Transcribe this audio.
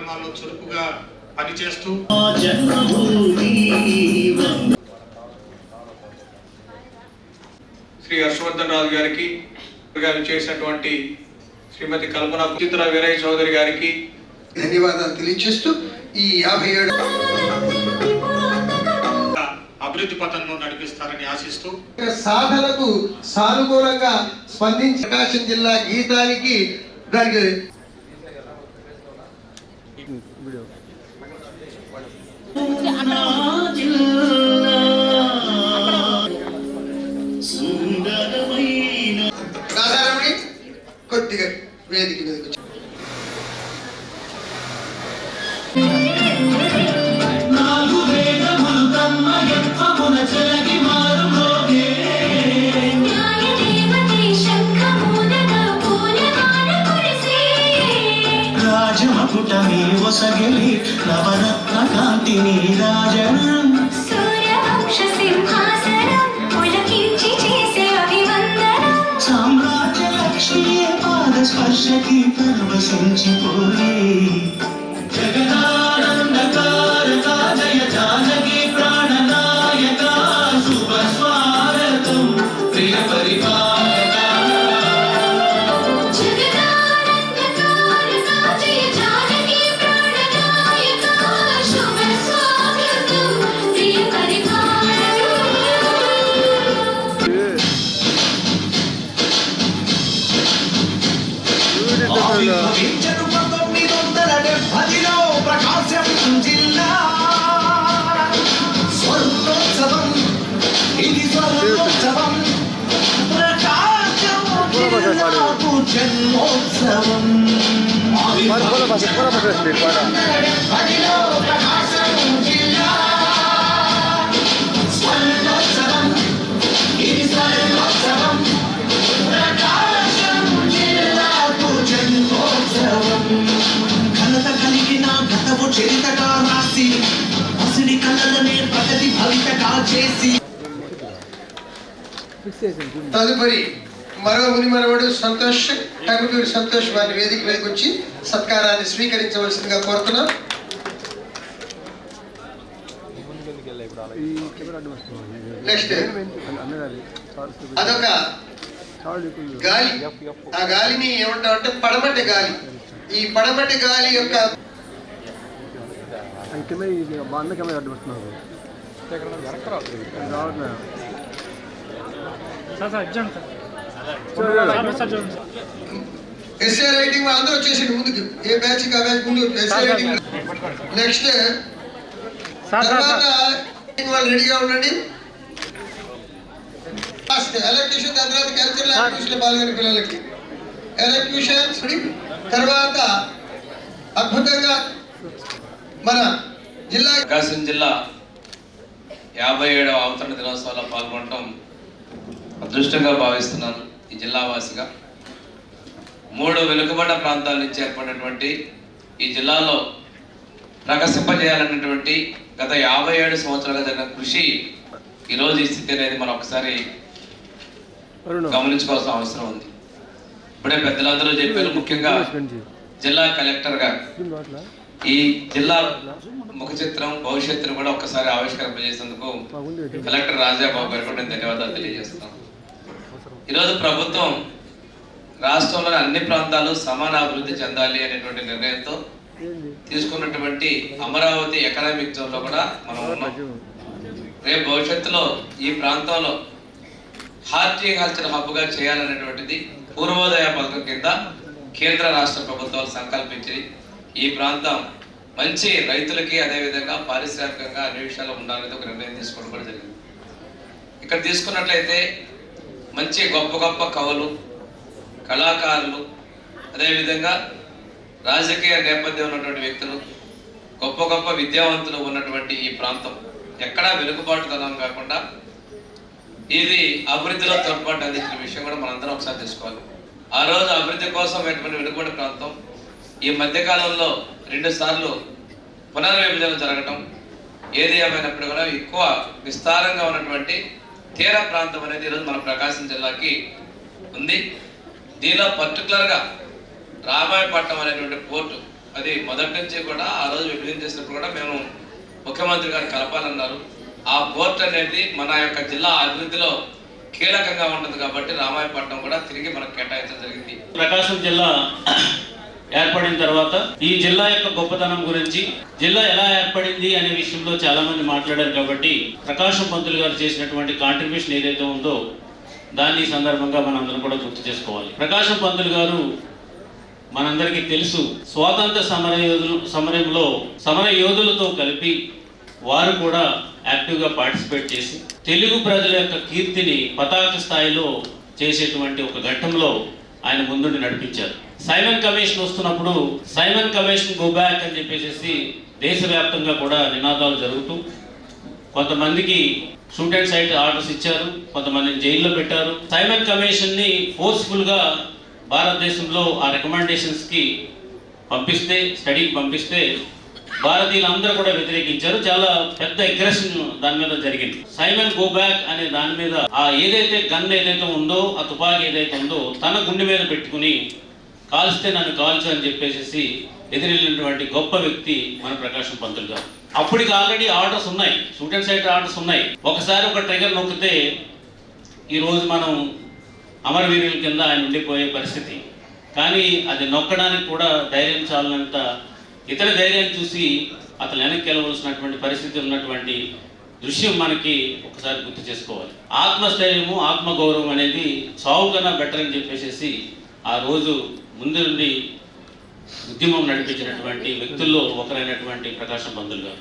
కార్యక్రమాల్లో చురుకుగా పనిచేస్తూ శ్రీ హర్షవర్ధన్ రాజు గారికి చేసినటువంటి శ్రీమతి కల్పన చిత్ర వీరయ్య చౌదరి గారికి ధన్యవాదాలు తెలియజేస్తూ ఈ 57 అభివృద్ధి పథంలో నడిపిస్తారని ఆశిస్తూ సాధనకు సానుకూలంగా స్పందించి ప్రకాశం జిల్లా గీతానికి దానికి రాధారమణి కొద్దిగా వేదిక మీదకి రాజమకుటమి ఒసగిలి నవరత్న కాంతిని రాజన సూర్యవంశ సింహాసనం పులకించి చేసే అభివందనం సామ్రాజ్య లక్ష్మీ పాద స్పర్శకి పరవశించిపోయే జగదానందకారక జయ జానకి ప్రాణనాయక శుభ స్వాగతం ప్రియ పరిపాలక ప్రకాశం జిల్లా స్వర్ణోత్సవం ఇది స్వర్ణోత్సవం ప్రకాశం జిల్లాకు జన్మోత్సవం ప్రకాశం జిల్లా స్వర్ణోత్సవం ఇది స్వర్ణోత్సవం ప్రకాశం జిల్లాకు జన్మోత్సవం ఘనత కలిగిన గతము చరితగా రాసి అసడి కళలనే ప్రగతి భవితగా చేసి తదుపరి మరో మునిమనవడు సంతోష్ టంగుటూరి సంతోష్ వారి వేదిక మీదకి వచ్చి సత్కారాన్ని స్వీకరించవలసిందిగా కోరుతున్నాం. నెక్స్ట్ అదొక గాలి. ఆ గాలిని ఏమంటామంటే పడమటి గాలి. ఈ పడమటి గాలి యొక్క ఎస్ఏ రైటింగ్ అందరూ వచ్చేసి ముందుకు ఏ బ్యాచ్ కా బ్యాచ్ ముందు ఎస్ఏ రైటింగ్. నెక్స్ట్ తర్వాత వాళ్ళు రెడీగా ఉండండి. ఎలక్ట్యూషన్ తర్వాత కల్చరల్ యాక్టివిటీస్లో పాల్గొనే పిల్లలకి ఎలక్ట్యూషన్స్ తర్వాత అద్భుతంగా మన జిల్లా ప్రకాశం జిల్లా 57వ అవతరణ దినోత్సవాల్లో పాల్గొనడం అదృష్టంగా భావిస్తున్నాను. ఈ జిల్లా వాసిగా 3 వెనుకబడ్డ ప్రాంతాల నుంచి ఏర్పడినటువంటి ఈ జిల్లాలో ప్రకాశింపజేయాలన్నటువంటి గత 57 సంవత్సరాలుగా జరిగిన కృషి ఈరోజు ఈ స్థితి అనేది మనం ఒకసారి గమనించుకోవాల్సిన అవసరం ఉంది. ఇప్పుడే పెద్దలందరూ చెప్పారు, ముఖ్యంగా జిల్లా కలెక్టర్ గారు ఈ జిల్లా ముఖ చిత్రం భవిష్యత్తును కూడా ఒక్కసారి ఆవిష్కరింపజేసేందుకు కలెక్టర్ రాజాబాబు గారికి కూడా నేను ధన్యవాదాలు తెలియజేస్తున్నాను. ఈరోజు ప్రభుత్వం రాష్ట్రంలోని అన్ని ప్రాంతాలు సమాన అభివృద్ధి చెందాలి అనేటువంటి నిర్ణయంతో తీసుకున్నటువంటి అమరావతి ఎకనామిక్ జోన్ లో కూడా మనం ఉన్నాం. రేపు భవిష్యత్తులో ఈ ప్రాంతంలో హార్టికల్చర్ హబ్ గా చేయాలనేటువంటిది పూర్వోదయ పథకం కింద కేంద్ర రాష్ట్ర ప్రభుత్వాలు సంకల్పించి ఈ ప్రాంతం మంచి రైతులకి అదేవిధంగా పారిశ్రామికంగా అన్ని విషయాల్లో ఉండాలని ఒక నిర్ణయం తీసుకోవడం కూడా జరిగింది. ఇక్కడ తీసుకున్నట్లయితే మంచి గొప్ప గొప్ప కవులు, కళాకారులు, అదేవిధంగా రాజకీయ నేపథ్యం ఉన్నటువంటి వ్యక్తులు, గొప్ప గొప్ప విద్యావంతులు ఉన్నటువంటి ఈ ప్రాంతం ఎక్కడా వెనుకబాటుతనం కాకుండా ఇది అభివృద్ధిలో తోడ్పాటు అందించిన విషయం కూడా మనందరం ఒకసారి తెలుసుకోవాలి. ఆ రోజు అభివృద్ధి కోసం వెనుకబడి ప్రాంతం ఈ మధ్యకాలంలో 2 సార్లు పునర్విభజన జరగటం, ఏది ఏమైనప్పుడు కూడా ఎక్కువ విస్తారంగా ఉన్నటువంటి తీర ప్రాంతం అనేది ఈరోజు మన ప్రకాశం జిల్లాకి ఉంది. దీనిలో పర్టికులర్గా రామాయపట్నం అనేటువంటి పోర్టు అది మొదటి నుంచి కూడా ఆ రోజు విభజన చేసినప్పుడు కూడా మేము ముఖ్యమంత్రి గారు కలపాలన్నారు. ఆ పోర్ట్ అనేది మన యొక్క జిల్లా అభివృద్ధిలో కీలకంగా ఉంటుంది కాబట్టి రామాయపట్నం కూడా తిరిగి మనకు కేటాయించడం జరిగింది. ప్రకాశం జిల్లా ఏర్పడిన తర్వాత ఈ జిల్లా యొక్క గొప్పతనం గురించి, జిల్లా ఎలా ఏర్పడింది అనే విషయంలో చాలా మంది మాట్లాడారు కాబట్టి ప్రకాశం పంతులు గారు చేసినటువంటి కాంట్రిబ్యూషన్ ఏదైతే ఉందో దాన్ని ఈ సందర్భంగా మనందరం కూడా గుర్తు చేసుకోవాలి. ప్రకాశం పంతులు గారు మనందరికీ తెలుసు, స్వాతంత్ర సమరంలో సమర యోధులతో కలిపి వారు కూడా యాక్టివ్గా పార్టిసిపేట్ చేసి తెలుగు ప్రజల యొక్క కీర్తిని పతాక స్థాయిలో చేసేటువంటి ఒక ఘట్టంలో ఆయన ముందుండి నడిపించారు. సైమన్ కమిషన్ వస్తున్నప్పుడు సైమన్ కమిషన్ గో బ్యాక్ అని చెప్పేసి దేశవ్యాప్తంగా కూడా నినాదాలు జరుగుతూ కొంతమందికి షూట్ అండ్ సైట్ ఆర్డర్స్ ఇచ్చారు, కొంతమందిని జైల్లో పెట్టారు. సైమన్ కమిషన్ ని ఫోర్స్ఫుల్ గా భారతదేశంలో ఆ రికమెండేషన్స్ కి పంపిస్తే, స్టడీకి పంపిస్తే భారతీయులందరూ కూడా వ్యతిరేకించారు. చాలా పెద్ద అగ్రెషన్ దాని మీద జరిగింది. సైమన్ గో బ్యాక్ అనే దాని మీద ఆ ఏదైతే గన్ ఏదైతే ఉందో, ఆ తుపాకీ ఏదైతే ఉందో తన గుండె మీద పెట్టుకుని కాల్స్తే నన్ను కాల్చు అని చెప్పేసి ఎదిరిల్లినటువంటి గొప్ప వ్యక్తి మన ప్రకాశం పంతులు గారు. అప్పటికి ఆల్రెడీ ఆర్డర్స్ ఉన్నాయి, షూట్ అండ్ సైట్ ఆర్డర్స్ ఉన్నాయి. ఒకసారి ఒక ట్రిగర్ నొక్కితే ఈరోజు మనం అమరవీరుల కింద ఆయన ఉండిపోయే పరిస్థితి. కానీ అది నొక్కడానికి కూడా ధైర్యం చాలనంత ఇతర ధైర్యాన్ని చూసి అతను వెనక్కి వెళ్ళవలసినటువంటి పరిస్థితి ఉన్నటువంటి దృశ్యం మనకి ఒకసారి గుర్తు చేసుకోవాలి. ఆత్మస్థైర్యము, ఆత్మగౌరవం అనేది చావు కన్నా బెటర్ అని చెప్పేసి ఆ రోజు ముందు నుండి ఉద్యమం నడిపించినటువంటి వ్యక్తుల్లో ఒకరైనటువంటి ప్రకాశం పంతులు గారు.